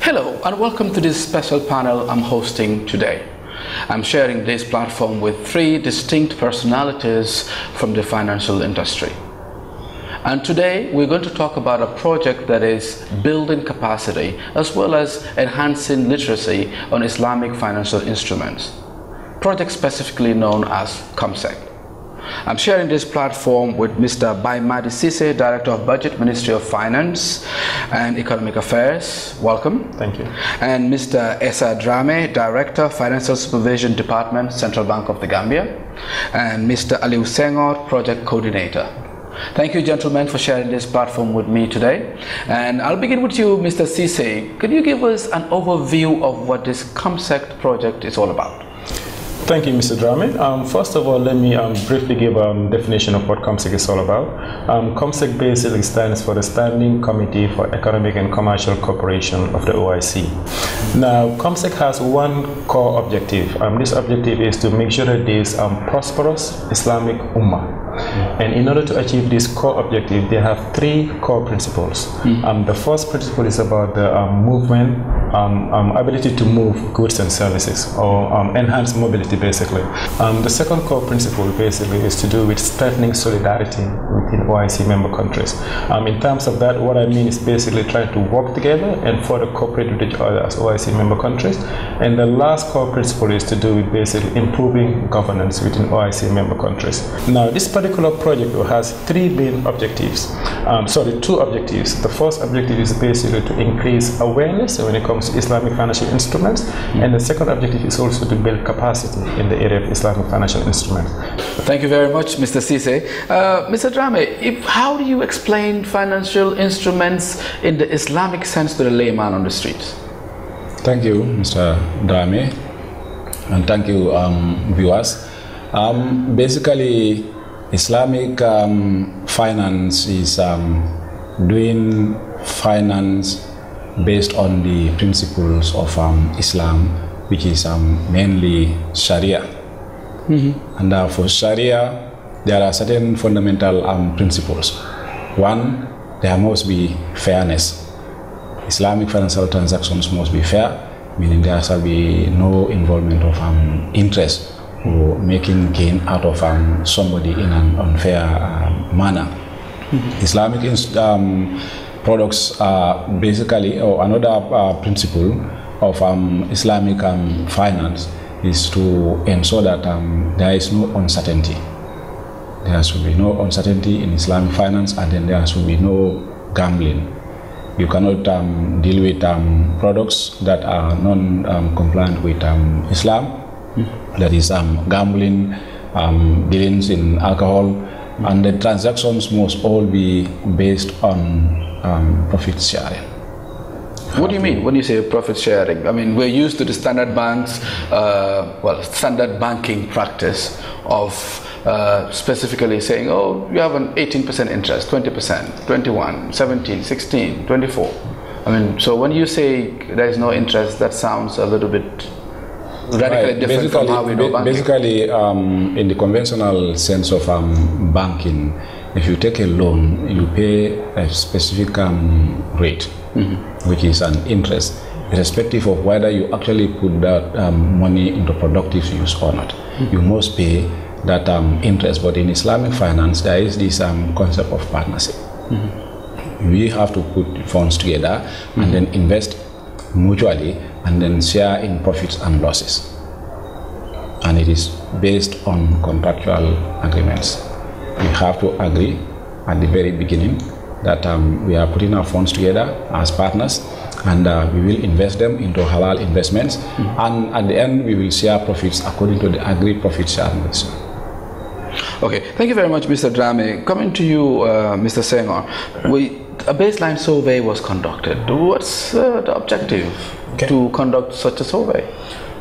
Hello and welcome to this special panel I'm hosting today. I'm sharing this platform with three distinct personalities from the financial industry. And today we're going to talk about a project that is building capacity as well as enhancing literacy on Islamic financial instruments. Project specifically known as Comcec. I'm sharing this platform with Mr. MediaMatic, Director of Budget, Ministry of Finance and Economic Affairs. Welcome. Thank you. And Mr. Essa Drame, Director, Financial Supervision Department, Central Bank of the Gambia. And Mr. Aliou Senghor, Project Coordinator. Thank you, gentlemen, for sharing this platform with me today. And I'll begin with you, Mr. Cisse. Could you give us an overview of what this Comcec project is all about? Thank you, Mr. Drame. First of all, let me briefly give a definition of what Comcec is all about. Comcec basically stands for the Standing Committee for Economic and Commercial Cooperation of the OIC. Now, Comcec has one core objective. This objective is to make sure that there is prosperous Islamic Ummah. And in order to achieve this core objective, they have three core principles. The first principle is about the movement, ability to move goods and services, or enhanced mobility, basically. The second core principle, basically, is to do with strengthening solidarity within OIC member countries. In terms of that, what I mean is basically trying to work together and further cooperate with each other as OIC member countries. And the last core principle is to do with basically improving governance within OIC member countries. Now, this particular project has three main objectives. Two objectives. The first objective is basically to increase awareness when it comes to Islamic financial instruments, and the second objective is also to build capacity in the area of Islamic financial instruments. Thank you very much, Mr. Cisse. Mr. Drame, how do you explain financial instruments in the Islamic sense to the layman on the streets? Thank you, Mr. Drame, and thank you, viewers. Basically, Islamic finance is doing finance based on the principles of Islam, which is mainly Sharia. And for Sharia, there are certain fundamental principles. One, there must be fairness. Islamic financial transactions must be fair, meaning there shall be no involvement of interest or making gain out of somebody in an unfair manner. Islamic products are basically, or another principle of Islamic finance is to ensure that there is no uncertainty. There should be no uncertainty in Islamic finance, and then there should be no gambling. You cannot deal with products that are non-compliant with Islam. That is gambling, dealings in alcohol, and the transactions must all be based on profit sharing. What do you mean when you say profit sharing? I mean, we're used to the standard banks, standard banking practice of specifically saying, oh, you have an 18% interest, 20%, 21, 17, 16, 24. I mean, so when you say there is no interest, that sounds a little bit radically different from how we know banking. Basically, in the conventional sense of banking, if you take a loan, you pay a specific rate, which is an interest, irrespective of whether you actually put that money into productive use or not. You must pay that interest. But in Islamic finance, there is this concept of partnership. We have to put funds together and then invest mutually and then share in profits and losses. And it is based on contractual agreements. We have to agree at the very beginning that we are putting our funds together as partners, and we will invest them into halal investments, and at the end we will share profits according to the agreed profit sharing ratio. Okay, thank you very much, Mr. Drame. Coming to you, Mr. Senghor, a baseline survey was conducted. What's the objective to conduct such a survey?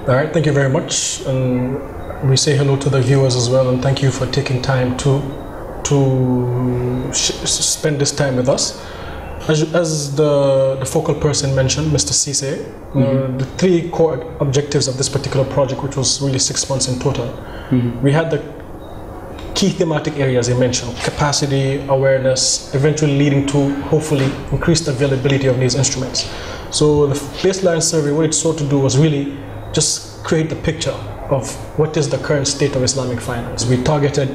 All right, thank you very much. And we say hello to the viewers as well, and thank you for taking time to spend this time with us. As the focal person mentioned, Mr. Cisse, the three core objectives of this particular project, which was really 6 months in total, we had the key thematic areas you mentioned: capacity, awareness, eventually leading to hopefully increased availability of these instruments. So the baseline survey, what it sought to do was really just create the picture of what is the current state of Islamic finance. We targeted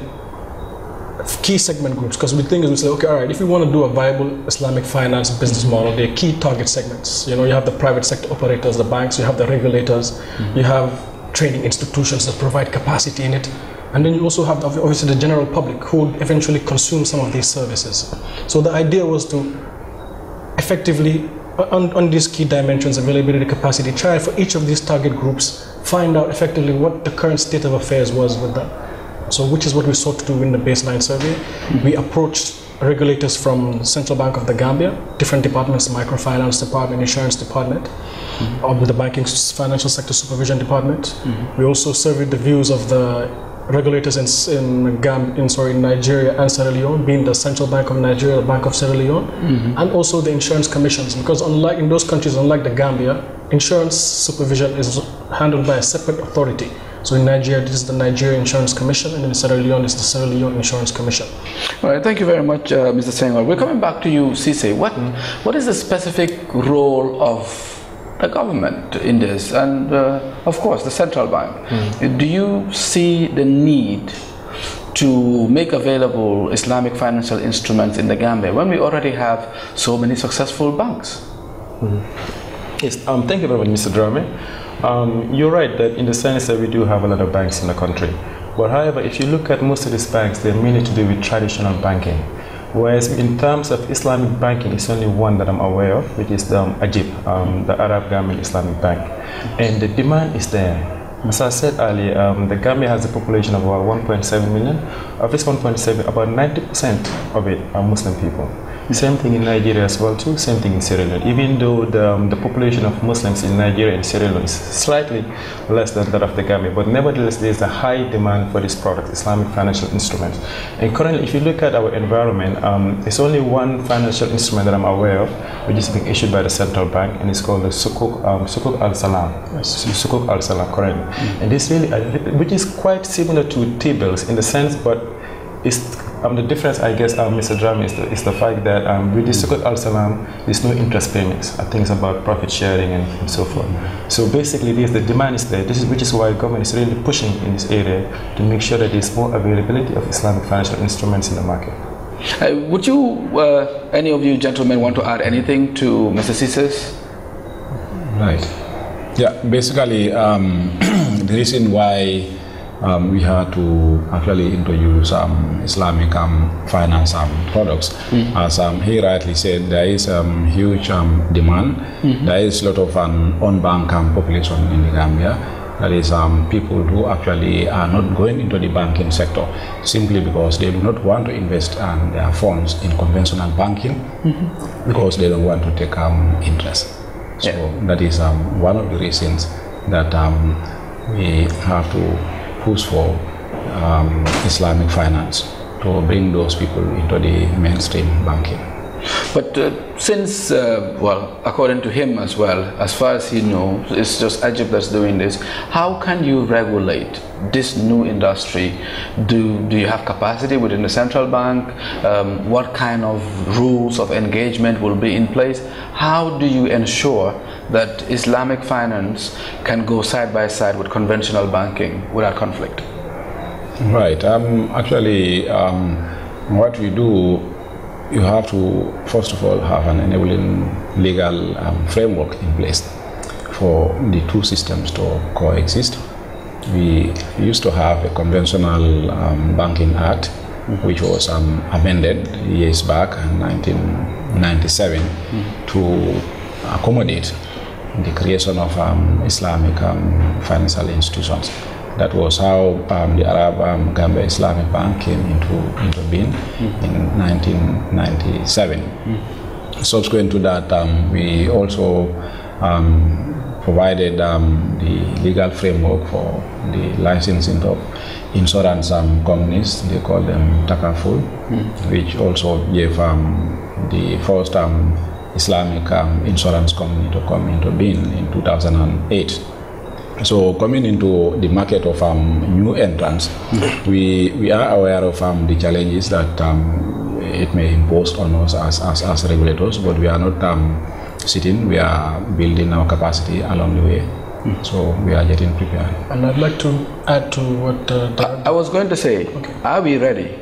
key segment groups because we think is we say, okay, all right, if we want to do a viable Islamic finance business model, there are key target segments. You know, you have the private sector operators, the banks, you have the regulators, you have training institutions that provide capacity in it, and then you also have obviously the general public who will eventually consume some of these services. So the idea was to effectively, on these key dimensions, availability, capacity, try for each of these target groups, find out effectively what the current state of affairs was with that. So which is what we sought to do in the baseline survey. We approached regulators from the Central Bank of the Gambia, different departments, microfinance department, insurance department, with the banking financial sector supervision department. We also surveyed the views of the regulators in Nigeria and Sierra Leone, being the Central Bank of Nigeria, the Bank of Sierra Leone, and also the insurance commissions, because unlike in those countries, unlike the Gambia, insurance supervision is handled by a separate authority. So in Nigeria, this is the Nigeria Insurance Commission, and in Sierra Leone, it's the Sierra Leone Insurance Commission. All right, thank you very much, Mr. Senghor. We're coming back to you, Cisse. What is the specific role of the government in this, and of course the central bank? Do you see the need to make available Islamic financial instruments in the Gambia when we already have so many successful banks? Yes, thank you very much, Mr. Drame. You're right that in the sense that we do have a lot of banks in the country. But however, if you look at most of these banks, they're mainly to do with traditional banking. Whereas in terms of Islamic banking, it's only one that I'm aware of, which is the AGIB, the Arab Gambia Islamic Bank. And the demand is there. As I said earlier, the Gambia has a population of about 1.7 million. Of this 1.7, about 90% of it are Muslim people. Same thing in Nigeria as well too, same thing in Sierra Leone. Even though the population of Muslims in Nigeria and Sierra Leone is slightly less than that of the Gambia, but nevertheless there is a high demand for this product, Islamic financial instruments. And currently, if you look at our environment, there's only one financial instrument that I'm aware of, which is being issued by the central bank, and it's called the Sukuk Al-Salam. Sukuk Al-Salam, currently. And this really, which is quite similar to T-bills in the sense, but it's the difference, I guess, Mr. Drame, is the fact that with the Sukuk Al-Salam, there's no interest payments. I think it's about profit sharing and so forth. So basically, the demand is there. Which is why government is really pushing in this area to make sure that there's more availability of Islamic financial instruments in the market. Would you, any of you gentlemen, want to add anything to Mr. Cisse's? Right. Yeah, basically, the reason why we had to actually introduce Islamic finance products. As he rightly said, there is huge demand. There is a lot of unbanked population in the Gambia. That is people who actually are not going into the banking sector simply because they do not want to invest their funds in conventional banking because they don't want to take interest. So that is one of the reasons that we have to push for Islamic finance to bring those people into the mainstream banking. But since, well, according to him as well, as far as he knows, it's just Egypt that's doing this, how can you regulate this new industry? Do you have capacity within the central bank? What kind of rules of engagement will be in place? How do you ensure that Islamic finance can go side by side with conventional banking without conflict? Right. Actually, what we do, you have to, first of all, have an enabling legal framework in place for the two systems to coexist. We used to have a conventional banking act, which was amended years back in 1997 to accommodate the creation of Islamic financial institutions. That was how the Arab Gambia Islamic Bank came into being in 1997. Subsequent to that, we also provided the legal framework for the licensing of insurance companies. They call them Takaful, which also gave the first Islamic insurance company to come into being in 2008. So coming into the market of new entrants, we are aware of the challenges that it may impose on us as regulators, but we are not sitting, we are building our capacity along the way. So we are getting prepared. And I'd like to add to what I was going to say, are we ready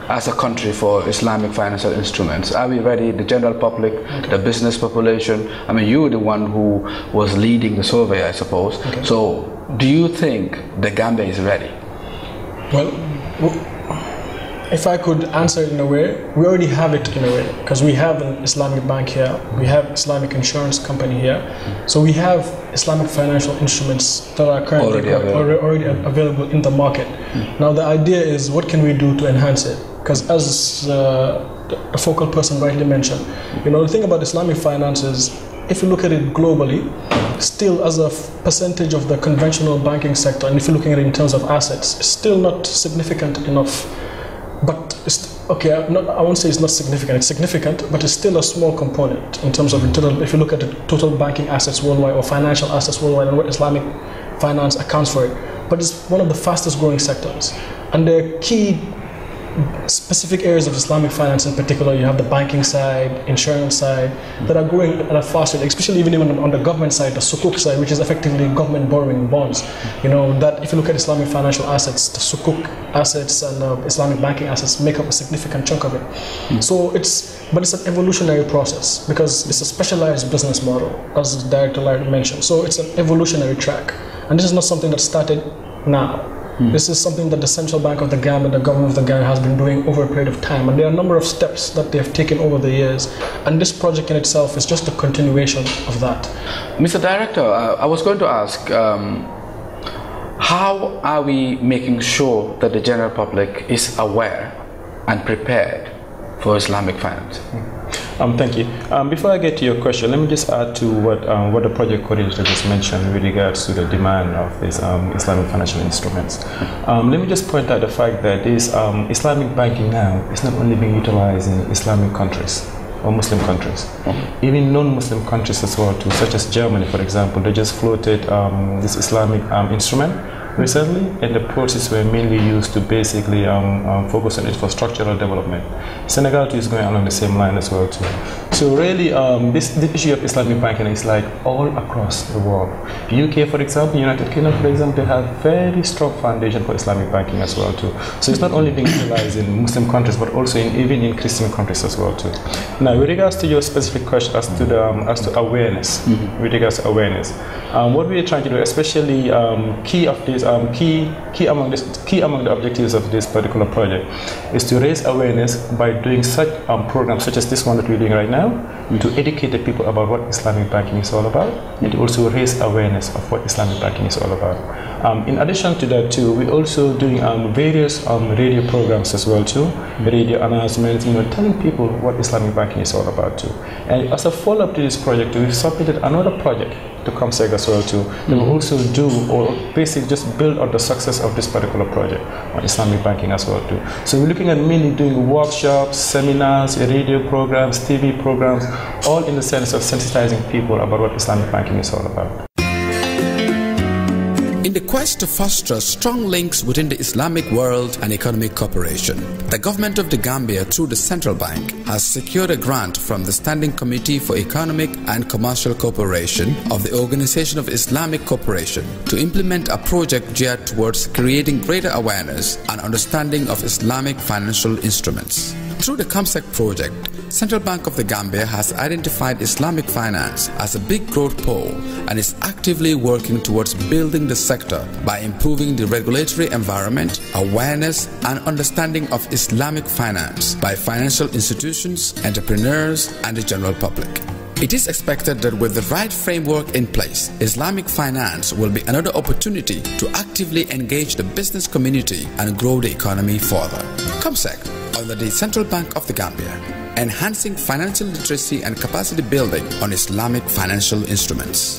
as a country for Islamic financial instruments? Are we ready, the general public, the business population? I mean, you were the one who was leading the survey, I suppose. So do you think the Gambia is ready? Well, if I could answer it in a way, we already have it in a way, because we have an Islamic bank here, we have Islamic insurance company here, so we have Islamic financial instruments that are currently already available in the market. Now the idea is, what can we do to enhance it? Because as the focal person rightly mentioned, the thing about Islamic finance is, if you look at it globally, still as a percentage of the conventional banking sector, and if you're looking at it in terms of assets, it's still not significant enough. But it's, I won't say it's not significant. It's significant, but it's still a small component in terms of total. If you look at the total banking assets worldwide or financial assets worldwide, and what Islamic finance accounts for it. But it's one of the fastest growing sectors. And the key specific areas of Islamic finance in particular, you have the banking side, insurance side, that are growing at a faster rate, especially even on the government side, the sukuk side, which is effectively government borrowing bonds. That if you look at Islamic financial assets, the sukuk assets and Islamic banking assets make up a significant chunk of it. So it's an evolutionary process, because it's a specialized business model, as Director Larry mentioned. So it's an evolutionary track. And this is not something that started now. This is something that the Central Bank of the Gambia, the government of the Gambia, has been doing over a period of time, and there are a number of steps that they have taken over the years, and this project in itself is just a continuation of that. Mr. Director, I was going to ask, how are we making sure that the general public is aware and prepared for Islamic finance? Thank you. Before I get to your question, let me just add to what the project coordinator just mentioned with regards to the demand of these Islamic financial instruments. Let me just point out the fact that this Islamic banking now is not only being utilized in Islamic countries or Muslim countries, even non-Muslim countries as well too, such as Germany, for example. They just floated this Islamic instrument recently, and the proceeds were mainly used to basically focus on infrastructural development. Senegal too is going along the same line as well too. So really, the issue of Islamic banking is like all across the world. UK, for example, United Kingdom, for example, they have very strong foundation for Islamic banking as well too. So it's not only being utilized in Muslim countries, but also even in Christian countries as well too. Now, with regards to your specific question as to awareness, with regards to awareness, what we are trying to do, especially key among the objectives of this particular project, is to raise awareness by doing such programs such as this one that we're doing right now, to educate the people about what Islamic banking is all about, and to also raise awareness of what Islamic banking is all about. In addition to that too, we're also doing various radio programs as well too, radio announcements, telling people what Islamic banking is all about too. And as a follow-up to this project, we've submitted another project to Comcec as well too. They will also do, or basically just build on the success of this particular project on Islamic banking as well too. So we're looking at mainly doing workshops, seminars, radio programs, TV programs, all in the sense of sensitizing people about what Islamic banking is all about. In the quest to foster strong links within the Islamic world and economic cooperation, the government of the Gambia, through the Central Bank, has secured a grant from the Standing Committee for Economic and Commercial Cooperation of the Organization of Islamic Cooperation to implement a project geared towards creating greater awareness and understanding of Islamic financial instruments. Through the Comcec project, Central Bank of the Gambia has identified Islamic finance as a big growth pole and is actively working towards building the sector by improving the regulatory environment, awareness and understanding of Islamic finance by financial institutions, entrepreneurs and the general public. It is expected that with the right framework in place, Islamic finance will be another opportunity to actively engage the business community and grow the economy further. Comcec, under the Central Bank of the Gambia, enhancing financial literacy and capacity building on Islamic financial instruments.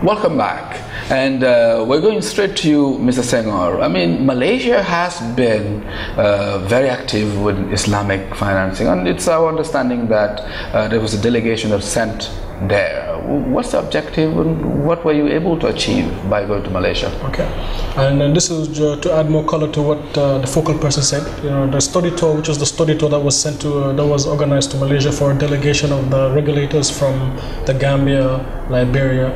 Welcome back, and we're going straight to you, Mr. Senghor. I mean, Malaysia has been very active with Islamic financing, and it's our understanding that there was a delegation that sent there. What's the objective and what were you able to achieve by going to Malaysia? Okay, and then this is to add more color to what the focal person said. The study tour, which was the study tour that was sent to, that was organized to Malaysia for a delegation of the regulators from the Gambia,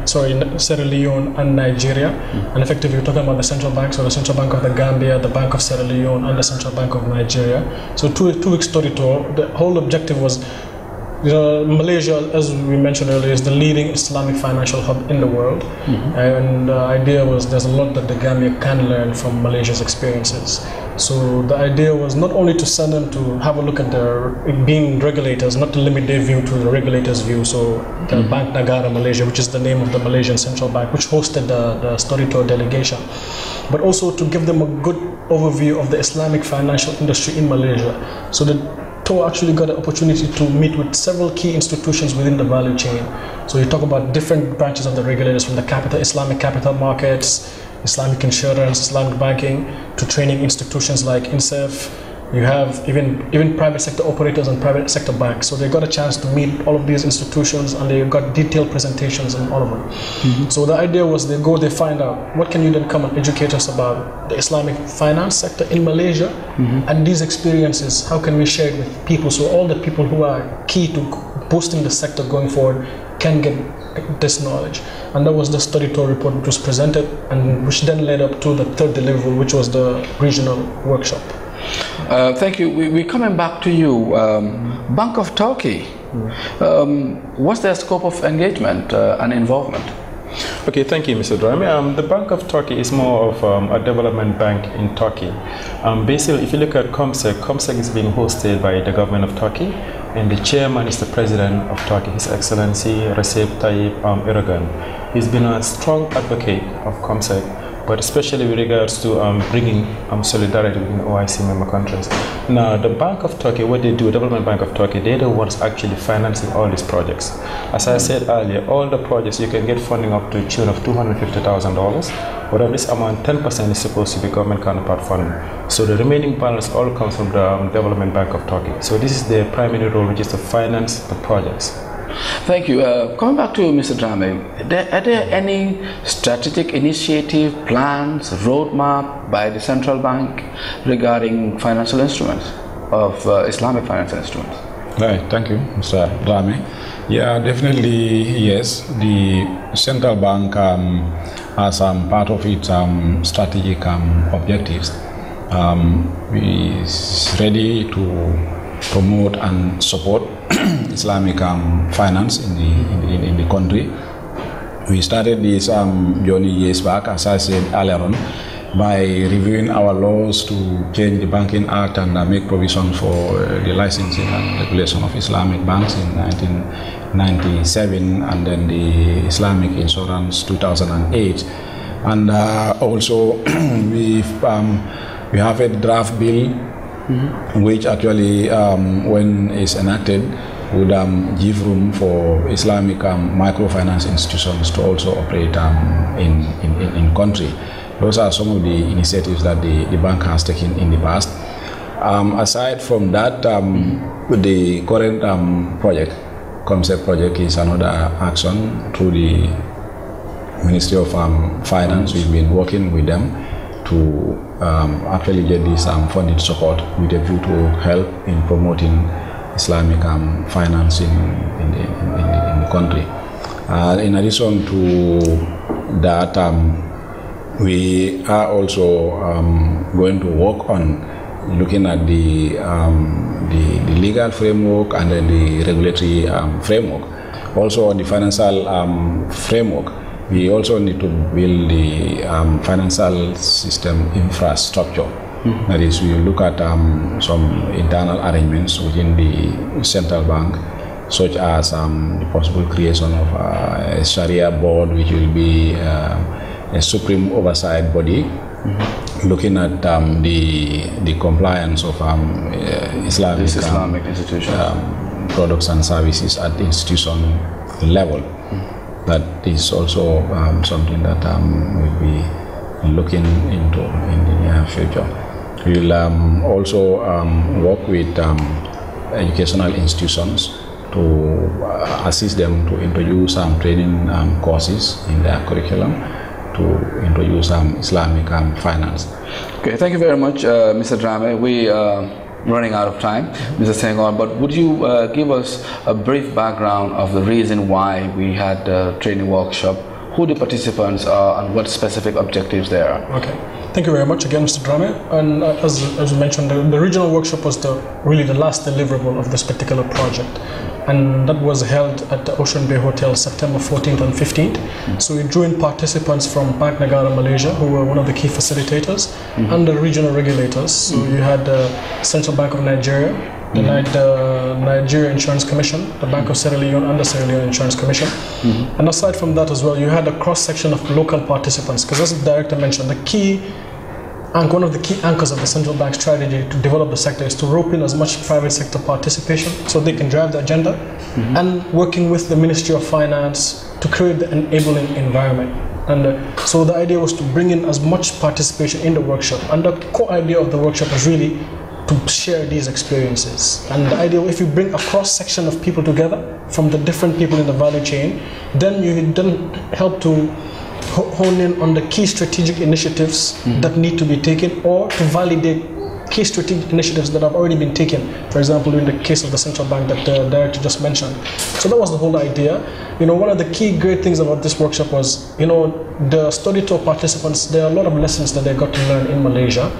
Sierra Leone and Nigeria. And effectively, we're talking about the central banks, so the Central Bank of the Gambia, the Bank of Sierra Leone, and the Central Bank of Nigeria. So two-week study tour. The whole objective was, Malaysia, as we mentioned earlier, is the leading Islamic financial hub in the world. And the idea was there's a lot that the Gambia can learn from Malaysia's experiences. So the idea was not only to send them to have a look at their being regulators, not to limit their view to the regulators' view. So the Bank Negara Malaysia, which is the name of the Malaysian central bank, which hosted the study tour delegation, but also to give them a good overview of the Islamic financial industry in Malaysia. So the tour actually got an opportunity to meet with several key institutions within the value chain. So you talk about different branches of the regulators, from the Islamic capital markets, Islamic insurance, Islamic banking, to training institutions like INSEF. You have even private sector operators and private sector banks. So they got a chance to meet all of these institutions, and they got detailed presentations on all of them. So the idea was they find out what can you then come and educate us about the Islamic finance sector in Malaysia, and these experiences, how can we share it with people, so all the people who are key to boosting the sector going forward can get this knowledge. And that was the study tour report which was presented, and which then led up to the third deliverable, which was the regional workshop. Thank you. We're coming back to you. Bank of Turkey, what's their scope of engagement and involvement? Okay, thank you, Mr. Drame. The Bank of Turkey is more of a development bank in Turkey. Basically, if you look at Comcec, Comcec is being hosted by the government of Turkey, and the chairman is the president of Turkey, His Excellency Recep Tayyip Erdogan. He's been a strong advocate of Comcec, but especially with regards to bringing solidarity within OIC member countries. Now, the Bank of Turkey, what they do, Development Bank of Turkey, they're the ones actually financing all these projects. As I said earlier, all the projects, you can get funding up to a tune of $250,000. But of this amount, 10% is supposed to be government counterpart funding. So the remaining balance all comes from the Development Bank of Turkey. So this is their primary role, which is to finance the projects. Thank you. Coming back to Mr. Drame, are there any strategic initiative, plans, roadmap by the central bank regarding financial instruments, of Islamic financial instruments? Right, thank you, Mr. Drame. Yeah, definitely, yes. The central bank, as part of its strategic objectives, is ready to promote and support Islamic finance in the country. We started this journey years back, as I said earlier on, by reviewing our laws to change the Banking Act and make provision for the licensing and regulation of Islamic banks in 1997, and then the Islamic Insurance 2008. And also we have a draft bill which actually, when it's enacted, would give room for Islamic microfinance institutions to also operate in country. Those are some of the initiatives that the bank has taken in the past. Aside from that, the current project, Comcec project, is another action through the Ministry of Finance. We've been working with them to actually get this funding support with a view to help in promoting Islamic finance in the country. In addition to that, we are also going to work on looking at the legal framework and then the regulatory framework. Also on the financial framework, we also need to build the financial system infrastructure. That is, we look at some internal arrangements within the central bank, such as the possible creation of a Sharia board, which will be a supreme oversight body, looking at the compliance of Islamic institutions, products and services at the institution level. That is also something that we'll be looking into in the near future. We'll also work with educational institutions to assist them to introduce training courses in their curriculum to introduce Islamic finance. Okay, thank you very much, Mr. Drame. We are running out of time, Mr. Senghor, but would you give us a brief background of the reason why we had the training workshop, who the participants are, and what specific objectives there are? Okay, thank you very much again, Mr. Drame. And as you mentioned, the regional workshop was really the last deliverable of this particular project. And that was held at the Ocean Bay Hotel September 14th and 15th. So we drew in participants from Bank Negara Malaysia, who were one of the key facilitators, and the regional regulators. So you had the Central Bank of Nigeria, the Nigeria Insurance Commission, the Bank of Sierra Leone, and the Sierra Leone Insurance Commission. And aside from that as well, you had a cross-section of local participants, because as the director mentioned, one of the key anchors of the central bank strategy to develop the sector is to rope in as much private sector participation so they can drive the agenda, and working with the Ministry of Finance to create the enabling environment. And so the idea was to bring in as much participation in the workshop, and the core idea of the workshop was really to share these experiences. And the idea, if you bring a cross-section of people together from the different people in the value chain, then you help to hone in on the key strategic initiatives that need to be taken, or to validate key strategic initiatives that have already been taken. For example, in the case of the central bank that the director just mentioned. So that was the whole idea. One of the key great things about this workshop was, the study tour participants, there are a lot of lessons that they got to learn in Malaysia,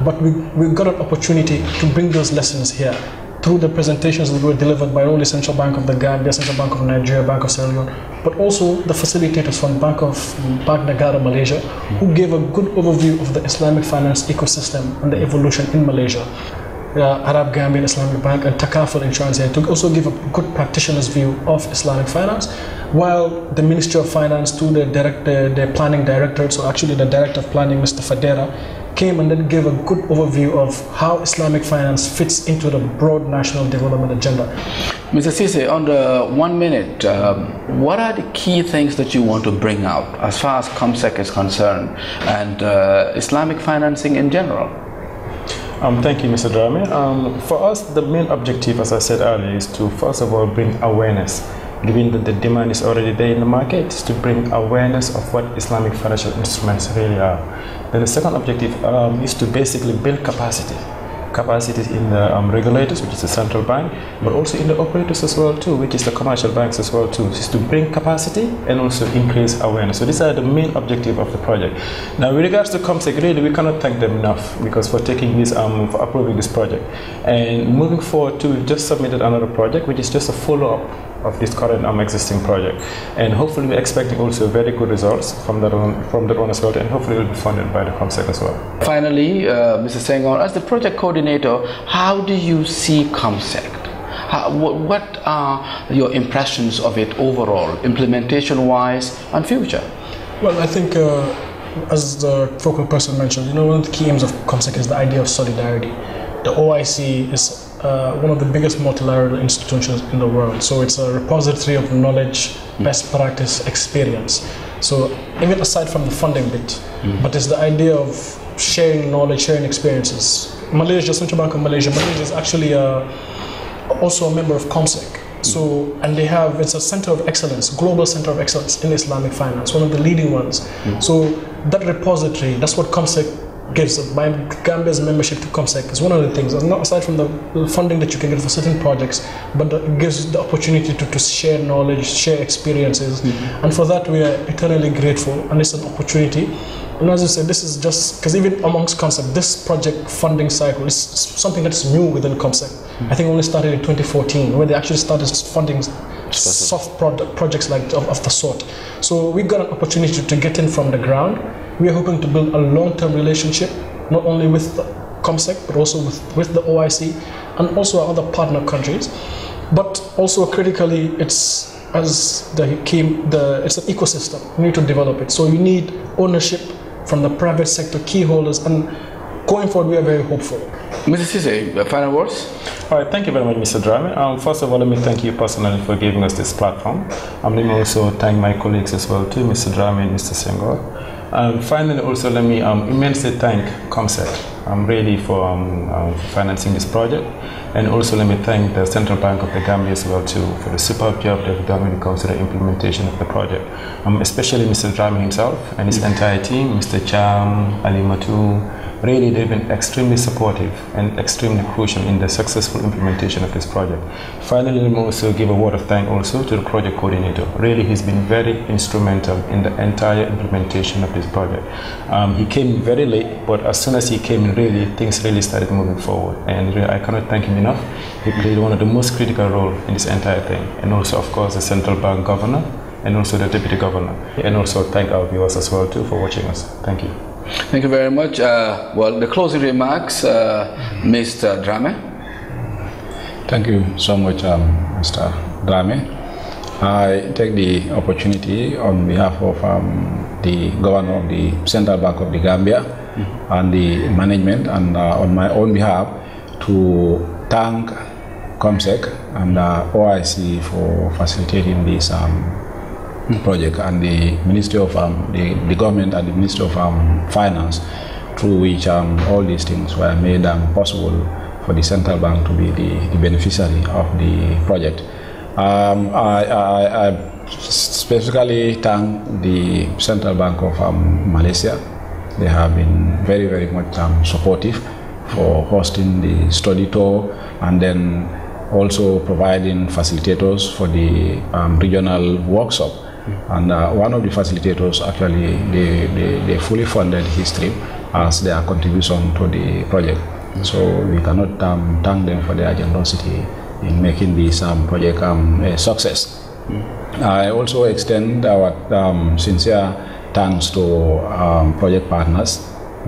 but we got an opportunity to bring those lessons here through the presentations that were delivered by not only Central Bank of the Gambia, Central Bank of Nigeria, Bank of Sierra Leone, but also the facilitators from Bank Negara Malaysia, who gave a good overview of the Islamic finance ecosystem and the evolution in Malaysia. Arab Gambian Islamic Bank and Takaful Insurance here to also give a good practitioner's view of Islamic finance, while the Ministry of Finance, to the planning director, so actually the director of planning, Mr. Fadera, came and then gave a good overview of how Islamic finance fits into the broad national development agenda. Mr. Sise, on the 1 minute, what are the key things that you want to bring out as far as Comcec is concerned, and Islamic financing in general? Thank you, Mr. Drame. For us, the main objective, as I said earlier, is to first of all bring awareness. Given that the demand is already there in the market, is to bring awareness of what Islamic financial instruments really are. Then the second objective is to basically build capacities in the regulators, which is the central bank, but also in the operators as well too, which is the commercial banks as well too, is to bring capacity and also increase awareness. So these are the main objective of the project. Now with regards to Comcec, really we cannot thank them enough because for taking this, for approving this project. And moving forward too, we've just submitted another project, which is just a follow-up of this current existing project, and hopefully we're expecting also very good results from that one as well, and hopefully it will be funded by the Comcec as well. Finally, Mr. Senghor, as the project coordinator, how do you see Comcec? What are your impressions of it overall, implementation-wise and future? Well, I think as the focal person mentioned, one of the key aims of Comcec is the idea of solidarity. The OIC is one of the biggest multilateral institutions in the world. So it's a repository of knowledge, best practice, experience. So even aside from the funding bit, but it's the idea of sharing knowledge, sharing experiences. Malaysia, Central Bank of Malaysia is actually also a member of Comcec. So, and it's a center of excellence, global center of excellence in Islamic finance, one of the leading ones. So that repository, that's what Comcec gives. Gambia's membership to Comcec is one of the things, not aside from the funding that you can get for certain projects, but it gives the opportunity to share knowledge, share experiences, and for that we are eternally grateful, and it's an opportunity. And as I said, this is just because even amongst Comcec, this project funding cycle is something that's new within Comcec. I think it only started in 2014, where they actually started funding soft projects like of the sort. So we got an opportunity to get in from the ground. We are hoping to build a long-term relationship, not only with Comcec, but also with the OIC and also other partner countries. But also critically, it's an ecosystem. We need to develop it. So you need ownership from the private sector, key holders, and going forward, we are very hopeful. Mr. Sise, final words? All right, thank you very much, Mr. Drame. First of all, let me thank you personally for giving us this platform. Let me also thank my colleagues as well too, Mr. Drame and Mr. Senghor. Finally, also let me immensely thank Comcec really for financing this project, and also let me thank the Central Bank of the Gambia as well too for the superb job they've done when it comes to the implementation of the project, especially Mr. Drame himself and his entire team, Mr. Cham, Ali Matu. Really, they've been extremely supportive and extremely crucial in the successful implementation of this project. Finally, let me also give a word of thanks also to the project coordinator. Really, he's been very instrumental in the entire implementation of this project. He came very late, but as soon as he came in, really, things really started moving forward. And really, I cannot thank him enough. He played one of the most critical roles in this entire thing. And also, of course, the Central Bank Governor, and also the Deputy Governor. And also thank our viewers as well too for watching us. Thank you. Thank you very much. Well, the closing remarks, Mr. Drame. Thank you so much, Mr. Drame. I take the opportunity on behalf of the Governor of the Central Bank of the Gambia and the management, and on my own behalf, to thank Comcec and OIC for facilitating this project, and the Ministry of the government and the Ministry of Finance, through which all these things were made possible for the central bank to be the beneficiary of the project. I specifically thank the Central Bank of Malaysia. They have been very, very much supportive for hosting the study tour, and then also providing facilitators for the regional workshop. And one of the facilitators, actually, they fully funded his trip as their contribution to the project. So we cannot thank them for their generosity in making this project a success. I also extend our sincere thanks to project partners,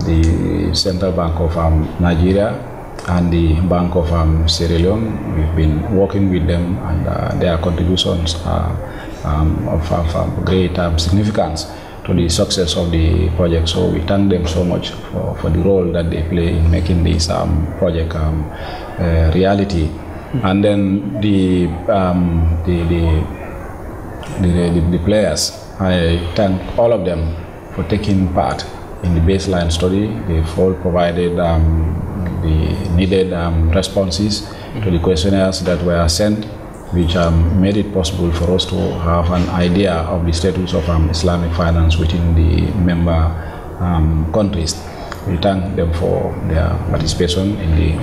the Central Bank of Nigeria and the Bank of Sierra Leone. We've been working with them, and their contributions are of great significance to the success of the project. So we thank them so much for the role that they play in making this project reality. And then the players, I thank all of them for taking part in the baseline study. They've all provided the needed responses to the questionnaires that were sent, which made it possible for us to have an idea of the status of Islamic finance within the member countries. We thank them for their participation in the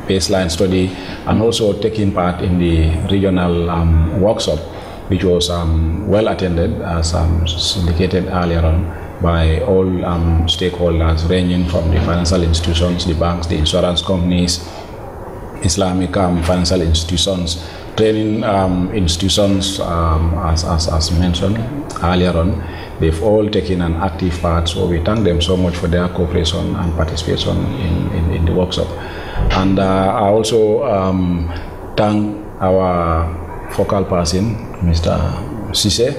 baseline study, and also taking part in the regional workshop, which was well attended, as indicated earlier on, by all stakeholders, ranging from the financial institutions, the banks, the insurance companies, Islamic financial institutions, training institutions, as mentioned earlier on. They've all taken an active part, so we thank them so much for their cooperation and participation in the workshop. And I also thank our focal person, Mr. Sise.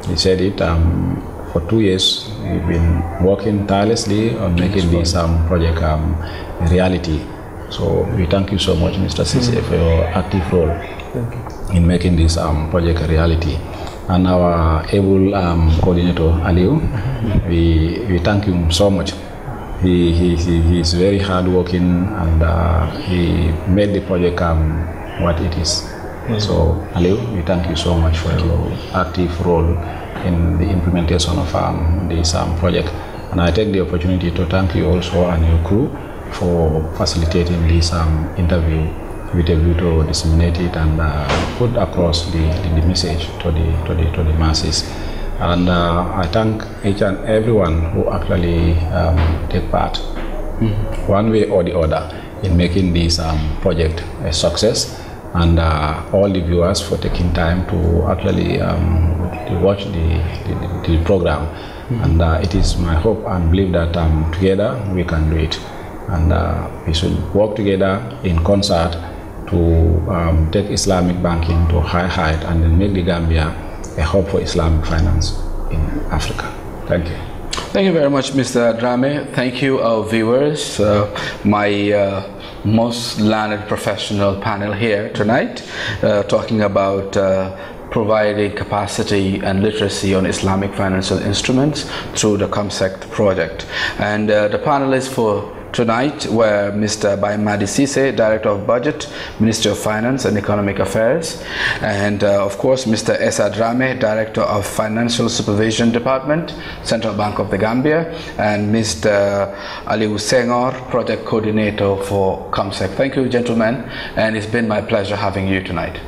He said it, for 2 years we've been working tirelessly on making this project a reality. So we thank you so much, Mr. Sise, for your active role in making this project a reality. And our able coordinator, Aliu, we thank him so much. He is very hardworking, and he made the project what it is. So, Aliu, we thank you so much for your active role in the implementation of this project. And I take the opportunity to thank you also and your crew for facilitating this interview with a view to disseminate it and put across the message to the masses. And I thank each and everyone who actually take part, one way or the other, in making this project a success, and all the viewers for taking time to actually watch the program. And it is my hope and belief that together we can do it, and we should work together in concert to take Islamic banking to a high height, and then make the Gambia a hub for Islamic finance in Africa. Thank you. Thank you very much, Mr. Drame. Thank you, our viewers. My most learned professional panel here tonight, talking about providing capacity and literacy on Islamic financial instruments through the Comcec project. And the panelists for tonight were Mr. Baimadi Sise, Director of Budget, Ministry of Finance and Economic Affairs, and of course Mr. Essa Drame, Director of Financial Supervision Department, Central Bank of the Gambia, and Mr. Aliou Senghor, Project Coordinator for Comcec. Thank you, gentlemen, and it's been my pleasure having you tonight.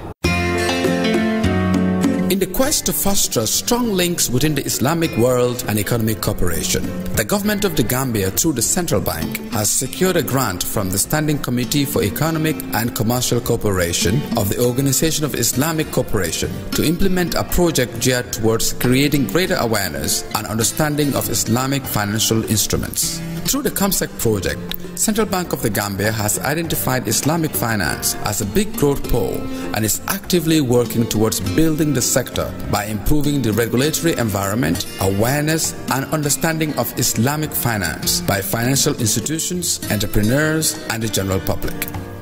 In the quest to foster strong links within the Islamic world and economic cooperation, the government of the Gambia, through the Central Bank, has secured a grant from the Standing Committee for Economic and Commercial Cooperation of the Organization of Islamic Cooperation to implement a project geared towards creating greater awareness and understanding of Islamic financial instruments. Through the Comcec project, Central Bank of the Gambia has identified Islamic finance as a big growth pole and is actively working towards building the sector by improving the regulatory environment, awareness and understanding of Islamic finance by financial institutions, entrepreneurs and the general public.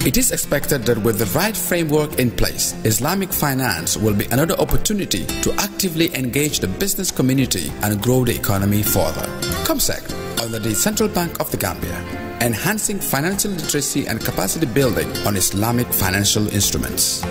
It is expected that with the right framework in place, Islamic finance will be another opportunity to actively engage the business community and grow the economy further. Comcec, under the Central Bank of the Gambia, enhancing financial literacy and capacity building on Islamic financial instruments.